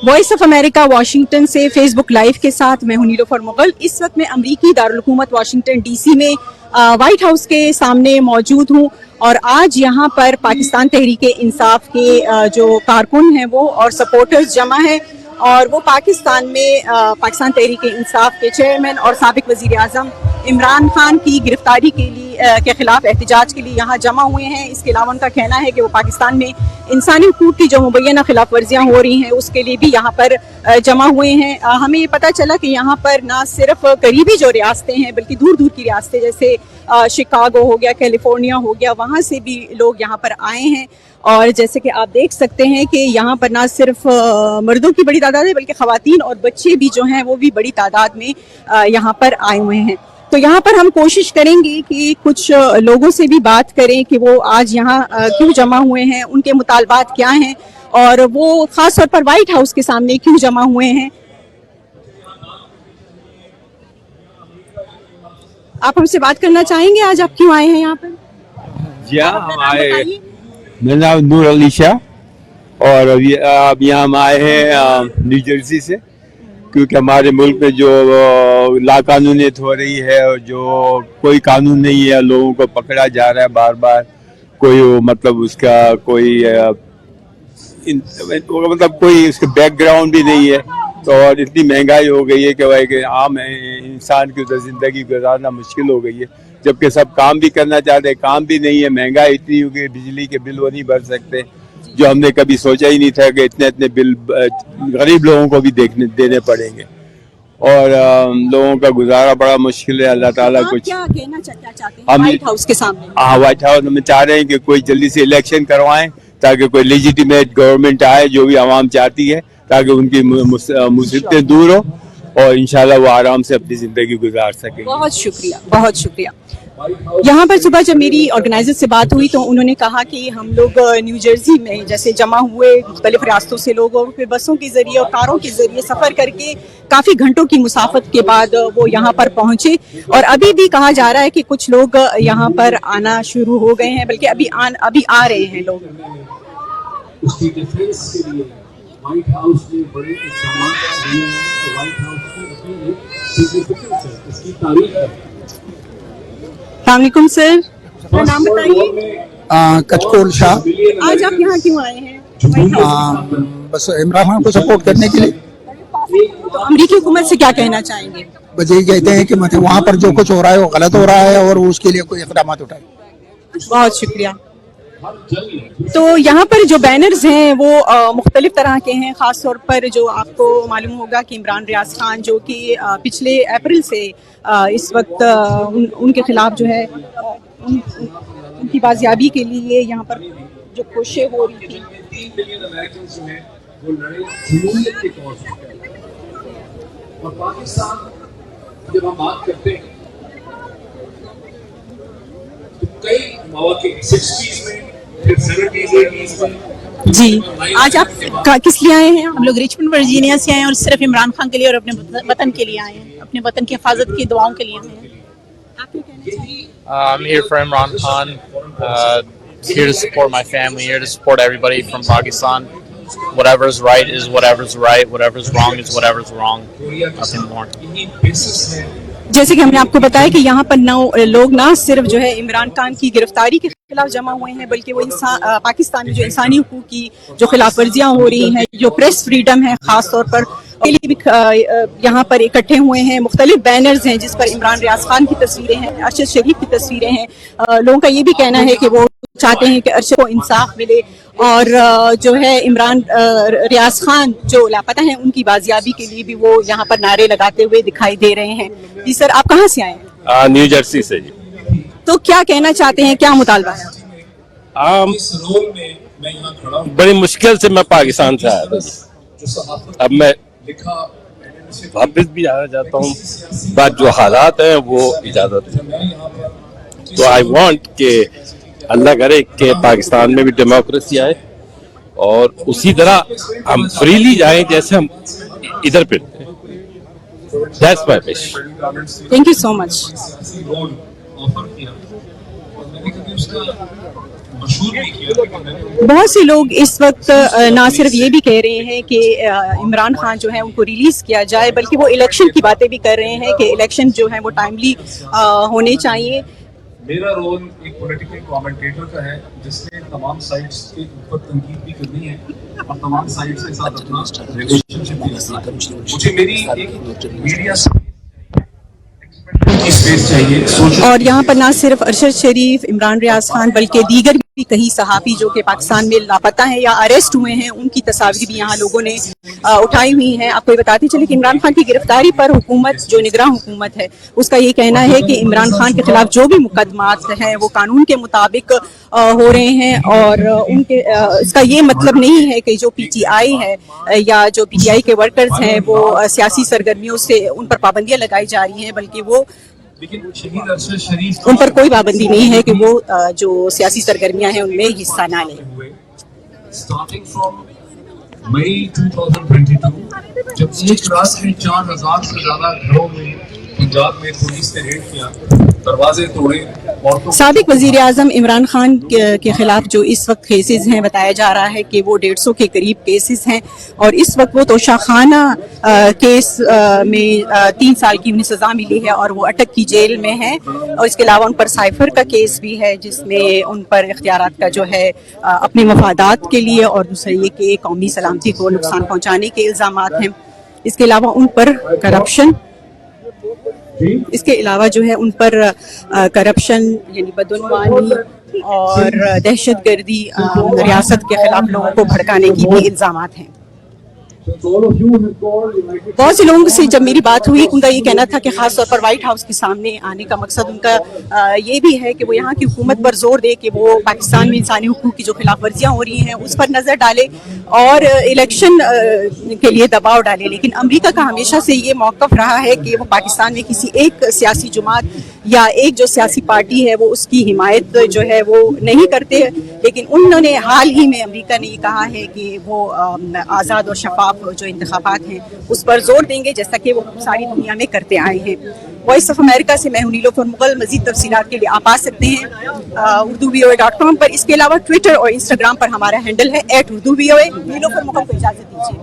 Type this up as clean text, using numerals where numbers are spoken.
Voice of America Washington से Facebook live के साथ मैं हूं नीलोफर मुगल। इस वक्त मैं अमरीकी दारुल-हुकूमत वाशिंगटन डीसी में वाइट हाउस के सामने मौजूद हूं और आज यहां पर पाकिस्तान तहरीक इंसाफ के जो कारकुन हैं वो और सपोर्टर्स जमा हैं और वो पाकिस्तान में पाकिस्तान तहरीक इंसाफ के चेयरमैन और साबिक वज़ीर आज़म इमरान खान की गिरफ्तारी के खिलाफ एहतजाज के लिए यहाँ जमा हुए हैं। इसके अलावा उनका कहना है कि वो पाकिस्तान में इंसानी हुकूक की जो मुबैना खिलाफ वर्जियाँ हो रही हैं उसके लिए भी यहाँ पर जमा हुए हैं। हमें ये पता चला कि यहाँ पर ना सिर्फ करीबी जो रियासतें हैं बल्कि दूर दूर की रियासतें जैसे शिकागो हो गया, कैलिफोर्निया हो गया, वहाँ से भी लोग यहाँ पर आए हैं। और जैसे कि आप देख सकते हैं कि यहाँ पर ना सिर्फ मर्दों की बड़ी तादाद है बल्कि ख़वातीन और बच्चे भी जो हैं वो भी बड़ी तादाद में यहाँ पर आए हुए हैं। तो यहाँ पर हम कोशिश करेंगे कि कुछ लोगों से भी बात करें कि वो आज यहाँ क्यों जमा हुए हैं, उनके मुतालबात क्या हैं और वो ख़ास तौर पर वाइट हाउस के सामने क्यों जमा हुए हैं। आप हमसे बात करना चाहेंगे, आज आप क्यों आए हैं यहाँ पर? जी हाँ, हम आए, मेरा नाम नूर अली शाह और अब यहाँ हम आए हैं न्यू जर्सी से, क्योंकि हमारे मुल्क में जो लाकानूनियत हो रही है और जो कोई कानून नहीं है, लोगों को पकड़ा जा रहा है बार बार, कोई मतलब उसका कोई मतलब कोई उसका बैकग्राउंड भी नहीं है। तो और इतनी महंगाई हो गई है कि भाई कि आम इंसान की उधर ज़िंदगी गुजारना मुश्किल हो गई है, जबकि सब काम भी करना चाहते हैं, काम भी नहीं है। महंगाई इतनी हो गई, बिजली के बिल वो नहीं भर सकते, जो हमने कभी सोचा ही नहीं था कि इतने इतने बिल गरीब लोगों को भी देने पड़ेंगे और लोगों का गुजारा बड़ा मुश्किल है। अल्लाह ताला कुछ क्या कहना चाहते हैं वाइट हाउस के सामने? वाइट हाउस में चाह रहे हैं कि कोई जल्दी से इलेक्शन करवाएं ताकि कोई लेजिटिमेट गवर्नमेंट आए जो भी आवाम चाहती है, ताकि उनकी मुसीबतें दूर हो और इंशाल्लाह वो आराम से अपनी ज़िंदगी गुजार सकें। बहुत शुक्रिया, बहुत शुक्रिया। यहाँ पर सुबह जब मेरी ऑर्गेनाइजर से बात हुई तो उन्होंने कहा कि हम लोग न्यू जर्सी में जैसे जमा हुए मुख्तलिफ रियासतों से लोग और फिर बसों के ज़रिए और कारों के ज़रिए सफ़र करके काफ़ी घंटों की मुसाफत के बाद वो यहाँ पर पहुँचे और अभी भी कहा जा रहा है कि कुछ लोग यहाँ पर आना शुरू हो गए हैं, बल्कि अभी आ रहे हैं लोग। उसकी डिफेंस के लिए व्हाइट हाउस ने बड़े इक़दाम किए हैं। व्हाइट हाउस की अपनी एक सिग्निफिकेंस है, इसकी तारीख है। अस्सलामुअलैकुम सर, अपना नाम बताइए। कचकोल शाह। आज आप यहाँ क्यों आए हैं? बस इमरान खान को सपोर्ट करने के लिए। तो अमरीकी हुकूमत से क्या कहना चाहेंगे? बस यही कहते हैं कि मतलब वहाँ पर जो कुछ हो रहा है वो गलत हो रहा है और उसके लिए कोई इक़दाम उठाए। बहुत शुक्रिया। तो यहाँ पर जो बैनर्स हैं वो मुख्तलिफ तरह के हैं। ख़ास तौर पर जो आपको मालूम होगा कि इमरान रियाज खान जो कि पिछले अप्रैल से इस वक्त उनके ख़िलाफ़ जो है उनकी बाजियाबी के लिए यहाँ पर जो कोशिशें हो रही थी, और पाकिस्तान जब हम बात करते हैं तो कई मौके 60s में, फिर 70s 80s में। जी, आज आप किस लिए आए हैं? हम लोग रिचमंड वर्जीनिया से आए हैं और सिर्फ इमरान खान के लिए और अपने वतन के लिए आए हैं, अपने वतन की हिफाजत की दुआओं के लिए आए हैं। आप क्या कहना चाहिए? I'm here for Imran Khan, here to support my family, here to support everybody from Pakistan. Whatever's right is whatever's right, whatever's wrong is whatever's wrong. Nothing more. जैसे कि हमने आपको बताया कि यहाँ पर लोग ना सिर्फ जो है इमरान खान की गिरफ्तारी के खिलाफ जमा हुए हैं, बल्कि वो पाकिस्तान में जो इंसानी हुकूक की जो खिलाफ वर्जियाँ हो रही हैं, जो प्रेस फ्रीडम है ख़ास तौर पर, के लिए भी यहाँ पर इकट्ठे हुए हैं। मुख्तलिफ बैनर्स हैं जिस पर इमरान रियाज खान की तस्वीरें हैं, अरशद शरीफ की तस्वीरें हैं। लोगों का ये भी कहना है कि वो चाहते हैं कि अरशद को इंसाफ मिले और जो है इमरान रियाज खान जो लापता हैं उनकी बाजियाबी के लिए भी वो यहाँ पर नारे लगाते हुए दिखाई दे रहे हैं। जी सर, आप कहाँ से आए हैं? न्यू जर्सी से जी। तो क्या कहना चाहते हैं, क्या मुतालबा है? बड़ी मुश्किल से मैं पाकिस्तान से आया था, अब मैं वापस भी आना चाहता हूँ, बात जो हालात हैं वो इजाजत है। तो आई वांट कि अल्लाह करे कि पाकिस्तान में भी डेमोक्रेसी आए और उसी तरह हम फ्रीली जाएं जैसे हम इधर फिरते हैं। That's my wish. Thank you so much. मशहूर भी किया लेकिन मैंने बहुत से लोग इस वक्त ना सिर्फ ये भी कह रहे हैं कि इमरान खान जो है उनको रिलीज किया जाए, बल्कि वो इलेक्शन की बातें भी कर रहे हैं कि इलेक्शन जो है वो टाइमली होने चाहिए। मेरा रोल एक पॉलिटिकल कमेंटेटर का है जिसने तमाम साइट्स के ऊपर तनकीद भी करनी है और तमाम साइट्स के साथ अपना रिलेशनशिप भी रखना है। मुझे मेरी एक मीडिया की स्पेस चाहिए सोशल और यहाँ पर ना सिर्फ अरशद शरीफ, इमरान रियाज खान, बल्कि दीगर भी कई सहाफ़ी जो कि पाकिस्तान में लापता हैं या अरेस्ट हुए हैं, उनकी तस्वीर भी यहाँ लोगों ने उठाई हुई हैं। आपको ये बताते चले कि इमरान खान की गिरफ्तारी पर हुकूमत, जो निगरान हुकूमत है, उसका ये कहना है कि इमरान खान के खिलाफ जो भी मुकदमात हैं वो कानून के मुताबिक हो रहे हैं, और उनके इसका ये मतलब नहीं है कि जो PTI है या जो PTI के वर्कर्स हैं वो सियासी सरगर्मियों से उन पर पाबंदियाँ लगाई जा रही हैं, बल्कि वो लेकिन शहीद अरशद शरीफ उन पर कोई पाबंदी नहीं है कि वो जो सियासी सरगर्मियां हैं उनमें हिस्सा ना लें। स्टार्टिंग फ्रॉम मई 2022 जब एक रात में 4000 से ज्यादा घरों में पंजाब में पुलिस ने रेड किया, दरवाजे तोड़े, साबिक वजीर आजम इमरान खान के खिलाफ जो इस वक्त केसेस हैं, बताया जा रहा है कि वो 150 के करीब केसेस हैं, और इस वक्त वो तोशाखाना केस में 3 साल की उन्हें सज़ा मिली है और वो अटक की जेल में है। और इसके अलावा उन पर साइफर का केस भी है जिसमें उन पर इख्तियारात का जो है अपने मफादात के लिए और दूसरे ये कि कौमी सलामती को नुकसान पहुँचाने के इल्ज़ामात हैं। इसके अलावा उन पर करप्शन, इसके अलावा जो है उन पर करप्शन यानी बदउनवानी और दहशतगर्दी, रियासत के खिलाफ लोगों को भड़काने की भी इल्जामात हैं। बहुत से लोगों से जब मेरी बात हुई, उनका ये कहना था कि खास तौर पर व्हाइट हाउस के सामने आने का मकसद उनका ये भी है कि वो यहाँ की हुकूमत पर जोर दे कि वो पाकिस्तान में इंसानी हुकूक की जो खिलाफ वर्जियाँ हो रही हैं उस पर नज़र डाले और इलेक्शन के लिए दबाव डाले। लेकिन अमेरिका का हमेशा से ये मौक़िफ़ रहा है कि वो पाकिस्तान में किसी एक सियासी जमात या एक जो सियासी पार्टी है वो उसकी हिमायत जो है वो नहीं करते। लेकिन उन्होंने हाल ही में अमेरिका ने ये कहा है कि वो आज़ाद और शफाफ जो इंतखाबात हैं उस पर जोर देंगे, जैसा कि वो सारी दुनिया में करते आए हैं। वॉइस ऑफ अमेरिका से मैं हूं नीलोफर मुगल। मज़ीद तफसीलात के लिए आप आ सकते हैं urduvoa.com पर। इसके अलावा ट्विटर और इंस्टाग्राम पर हमारा हैंडल है @urduvoa। नीलोफर मुगल को इजाज़त दीजिए।